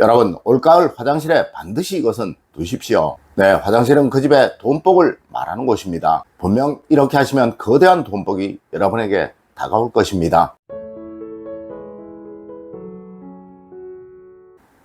여러분, 올가을 화장실에 반드시 이것은 두십시오. 네, 화장실은 그 집의 돈복을 말하는 곳입니다. 분명 이렇게 하시면 거대한 돈복이 여러분에게 다가올 것입니다.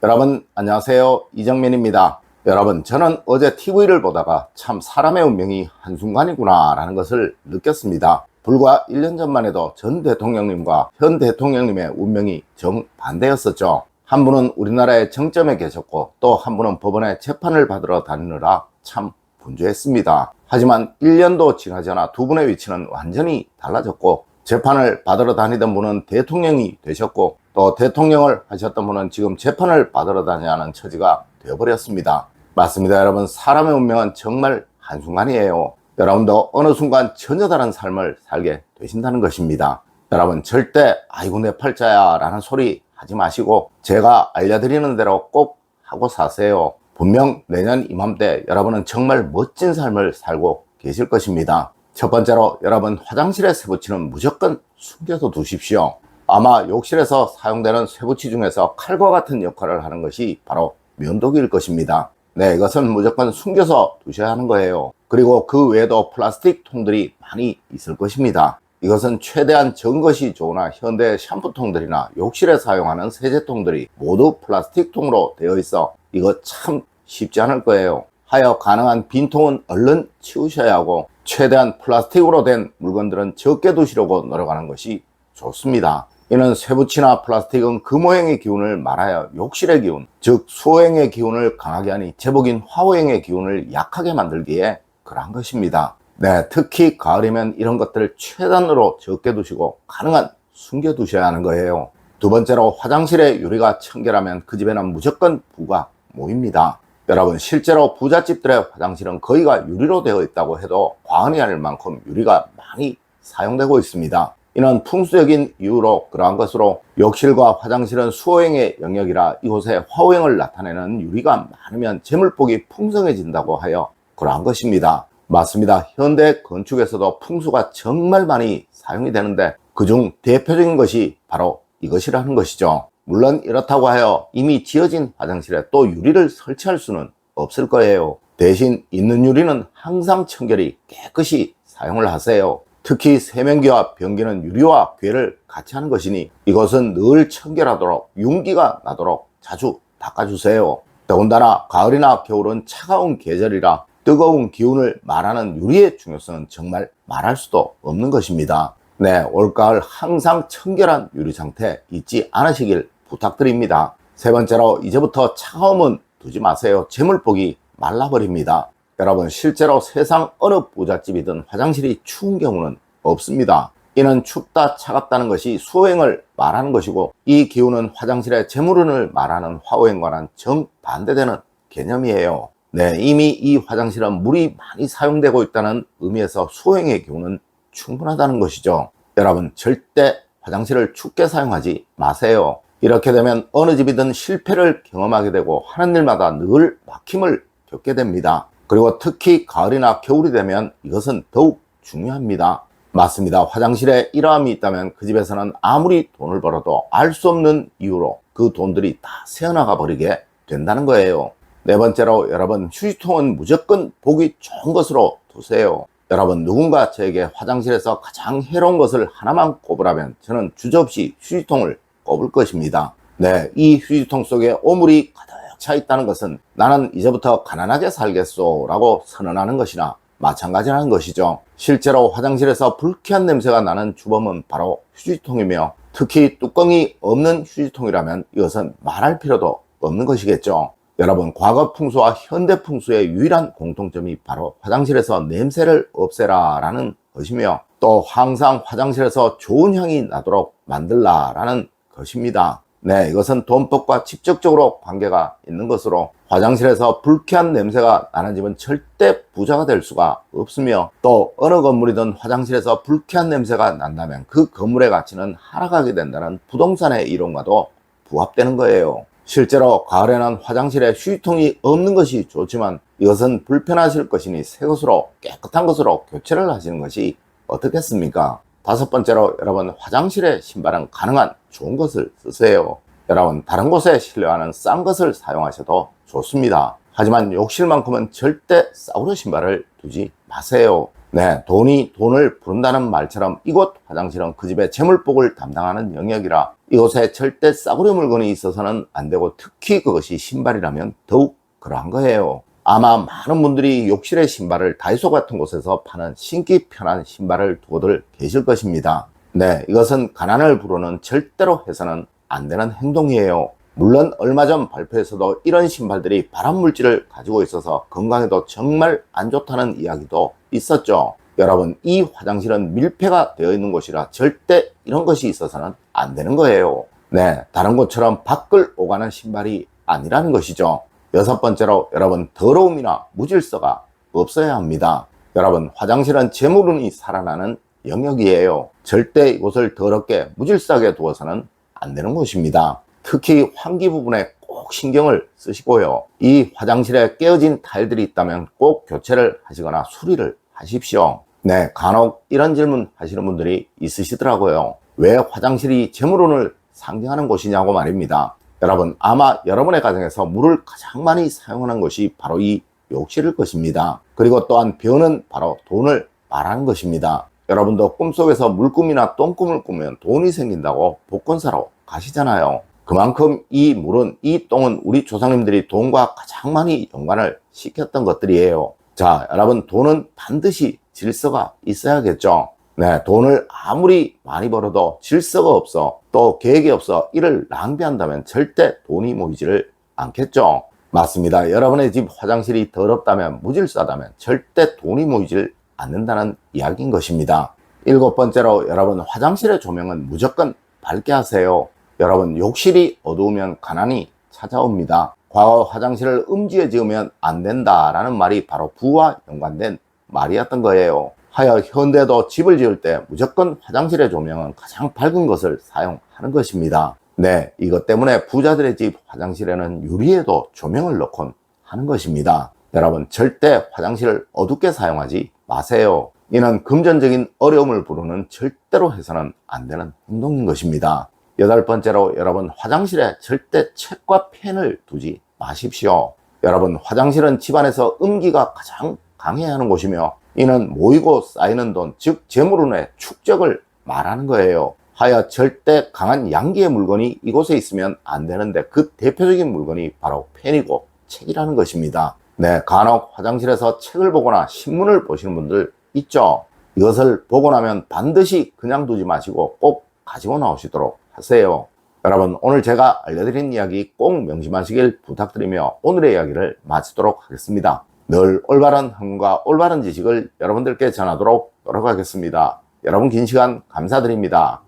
여러분 안녕하세요, 이정민입니다. 여러분, 저는 어제 TV를 보다가 참 사람의 운명이 한순간이구나 라는 것을 느꼈습니다. 불과 1년 전만 해도 전 대통령님과 현 대통령님의 운명이 정반대였었죠. 한 분은 우리나라의 정점에 계셨고 또 한 분은 법원에 재판을 받으러 다니느라 참 분주했습니다. 하지만 1년도 지나지 않아 두 분의 위치는 완전히 달라졌고, 재판을 받으러 다니던 분은 대통령이 되셨고 또 대통령을 하셨던 분은 지금 재판을 받으러 다니는 처지가 되어버렸습니다. 맞습니다. 여러분, 사람의 운명은 정말 한순간이에요. 여러분도 어느 순간 전혀 다른 삶을 살게 되신다는 것입니다. 여러분, 절대 아이고 내 팔자야 라는 소리 하지 마시고 제가 알려드리는 대로 꼭 하고 사세요. 분명 내년 이맘때 여러분은 정말 멋진 삶을 살고 계실 것입니다. 첫 번째로, 여러분 화장실에 쇠붙이는 무조건 숨겨서 두십시오. 아마 욕실에서 사용되는 쇠붙이 중에서 칼과 같은 역할을 하는 것이 바로 면도기일 것입니다. 네, 이것은 무조건 숨겨서 두셔야 하는 거예요. 그리고 그 외에도 플라스틱 통들이 많이 있을 것입니다. 이것은 최대한 적은 것이 좋으나 현대 샴푸통들이나 욕실에 사용하는 세제통들이 모두 플라스틱 통으로 되어 있어 이거 참 쉽지 않을 거예요. 하여 가능한 빈통은 얼른 치우셔야 하고 최대한 플라스틱으로 된 물건들은 적게 두시려고 노력하는 것이 좋습니다. 이는 쇠붙이나 플라스틱은 금오행의 기운을 말하여 욕실의 기운, 즉 수오행의 기운을 강하게 하니 제복인 화오행의 기운을 약하게 만들기에 그러한 것입니다. 네, 특히 가을이면 이런 것들을 최단으로 적게 두시고 가능한 숨겨 두셔야 하는 거예요. 두 번째로, 화장실에 유리가 청결하면 그 집에는 무조건 부가 모입니다. 여러분, 실제로 부잣집들의 화장실은 거의가 유리로 되어 있다고 해도 과언이 아닐 만큼 유리가 많이 사용되고 있습니다. 이는 풍수적인 이유로 그러한 것으로, 욕실과 화장실은 수오행의 영역이라 이곳에 화오행을 나타내는 유리가 많으면 재물복이 풍성해진다고 하여 그러한 것입니다. 맞습니다. 현대 건축에서도 풍수가 정말 많이 사용이 되는데 그중 대표적인 것이 바로 이것이라는 것이죠. 물론 이렇다고 하여 이미 지어진 화장실에 또 유리를 설치할 수는 없을 거예요. 대신 있는 유리는 항상 청결히 깨끗이 사용을 하세요. 특히 세면기와 변기는 유리와 괴를 같이 하는 것이니 이것은 늘 청결하도록 윤기가 나도록 자주 닦아주세요. 더군다나 가을이나 겨울은 차가운 계절이라 뜨거운 기운을 말하는 유리의 중요성은 정말 말할 수도 없는 것입니다. 네, 올가을 항상 청결한 유리 상태 잊지 않으시길 부탁드립니다. 세 번째로, 이제부터 차가움은 두지 마세요. 재물복이 말라버립니다. 여러분, 실제로 세상 어느 부잣집이든 화장실이 추운 경우는 없습니다. 이는 춥다 차갑다는 것이 수오행을 말하는 것이고 이 기운은 화장실의 재물운을 말하는 화오행과는 정반대되는 개념이에요. 네, 이미 이 화장실은 물이 많이 사용되고 있다는 의미에서 수오행의 기운은 충분하다는 것이죠. 여러분, 절대 화장실을 춥게 사용하지 마세요. 이렇게 되면 어느 집이든 실패를 경험하게 되고 하는 일마다 늘 막힘을 겪게 됩니다. 그리고 특히 가을이나 겨울이 되면 이것은 더욱 중요합니다. 맞습니다. 화장실에 이러함이 있다면 그 집에서는 아무리 돈을 벌어도 알 수 없는 이유로 그 돈들이 다 새어나가 버리게 된다는 거예요. 네 번째로, 여러분 휴지통은 무조건 보기 좋은 것으로 두세요. 여러분, 누군가 저에게 화장실에서 가장 해로운 것을 하나만 꼽으라면 저는 주저없이 휴지통을 꼽을 것입니다. 네, 이 휴지통 속에 오물이 가득 차 있다는 것은 나는 이제부터 가난하게 살겠소 라고 선언하는 것이나 마찬가지라는 것이죠. 실제로 화장실에서 불쾌한 냄새가 나는 주범은 바로 휴지통이며 특히 뚜껑이 없는 휴지통이라면 이것은 말할 필요도 없는 것이겠죠. 여러분, 과거 풍수와 현대 풍수의 유일한 공통점이 바로 화장실에서 냄새를 없애라 라는 것이며 또 항상 화장실에서 좋은 향이 나도록 만들라 라는 것입니다. 네, 이것은 돈복과 직접적으로 관계가 있는 것으로 화장실에서 불쾌한 냄새가 나는 집은 절대 부자가 될 수가 없으며 또 어느 건물이든 화장실에서 불쾌한 냄새가 난다면 그 건물의 가치는 하락하게 된다는 부동산의 이론과도 부합되는 거예요. 실제로 가을에는 화장실에 휴지통이 없는 것이 좋지만 이것은 불편하실 것이니 새 것으로 깨끗한 것으로 교체를 하시는 것이 어떻겠습니까? 다섯 번째로, 여러분 화장실에 신발은 가능한 좋은 것을 쓰세요. 여러분 다른 곳에 신뢰하는 싼 것을 사용하셔도 좋습니다. 하지만 욕실만큼은 절대 싸구려 신발을 두지 마세요. 네, 돈이 돈을 부른다는 말처럼 이곳 화장실은 그 집의 재물복을 담당하는 영역이라 이곳에 절대 싸구려 물건이 있어서는 안 되고, 특히 그것이 신발이라면 더욱 그러한 거예요. 아마 많은 분들이 욕실의 신발을 다이소 같은 곳에서 파는 신기 편한 신발을 두고들 계실 것입니다. 네, 이것은 가난을 부르는 절대로 해서는 안 되는 행동이에요. 물론 얼마 전 발표에서도 이런 신발들이 발암물질을 가지고 있어서 건강에도 정말 안 좋다는 이야기도 있었죠. 여러분, 이 화장실은 밀폐가 되어 있는 곳이라 절대 이런 것이 있어서는 안 되는 거예요. 네, 다른 곳처럼 밖을 오가는 신발이 아니라는 것이죠. 여섯 번째로, 여러분 더러움이나 무질서가 없어야 합니다. 여러분, 화장실은 재물운이 살아나는 영역이에요. 절대 이곳을 더럽게 무질서하게 두어서는 안 되는 곳입니다. 특히 환기 부분에 꼭 신경을 쓰시고요. 이 화장실에 깨어진 타일들이 있다면 꼭 교체를 하시거나 수리를 하십시오. 네, 간혹 이런 질문 하시는 분들이 있으시더라고요. 왜 화장실이 재물운을 상징하는 곳이냐고 말입니다. 여러분, 아마 여러분의 가정에서 물을 가장 많이 사용하는 것이 바로 이 욕실일 것입니다. 그리고 또한 벼는 바로 돈을 말하는 것입니다. 여러분도 꿈속에서 물꿈이나 똥꿈을 꾸면 돈이 생긴다고 복권 사러 가시잖아요. 그만큼 이 물은, 이 똥은 우리 조상님들이 돈과 가장 많이 연관을 시켰던 것들이에요. 자, 여러분, 돈은 반드시 질서가 있어야겠죠. 네, 돈을 아무리 많이 벌어도 질서가 없어, 또 계획이 없어 이를 낭비한다면 절대 돈이 모이지를 않겠죠. 맞습니다. 여러분의 집 화장실이 더럽다면, 무질서하다면 절대 돈이 모이질 않는다는 이야기인 것입니다. 일곱 번째로, 여러분 화장실의 조명은 무조건 밝게 하세요. 여러분, 욕실이 어두우면 가난이 찾아옵니다. 과거 화장실을 음지에 지으면 안 된다라는 말이 바로 부와 연관된 말이었던 거예요. 하여 현대도 집을 지을 때 무조건 화장실의 조명은 가장 밝은 것을 사용하는 것입니다. 네, 이것 때문에 부자들의 집 화장실에는 유리에도 조명을 넣곤 하는 것입니다. 여러분, 절대 화장실을 어둡게 사용하지 마세요. 이는 금전적인 어려움을 부르는 절대로 해서는 안 되는 행동인 것입니다. 여덟 번째로, 여러분 화장실에 절대 책과 펜을 두지 마십시오. 여러분, 화장실은 집안에서 음기가 가장 강해야 하는 곳이며, 이는 모이고 쌓이는 돈, 즉 재물운의 축적을 말하는 거예요. 하여 절대 강한 양기의 물건이 이곳에 있으면 안 되는데, 그 대표적인 물건이 바로 펜이고 책이라는 것입니다. 네, 간혹 화장실에서 책을 보거나 신문을 보시는 분들 있죠. 이것을 보고 나면 반드시 그냥 두지 마시고 꼭 가지고 나오시도록 하세요. 여러분, 오늘 제가 알려드린 이야기 꼭 명심하시길 부탁드리며 오늘의 이야기를 마치도록 하겠습니다. 늘 올바른 학문과 올바른 지식을 여러분들께 전하도록 노력하겠습니다. 여러분, 긴 시간 감사드립니다.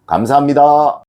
감사합니다.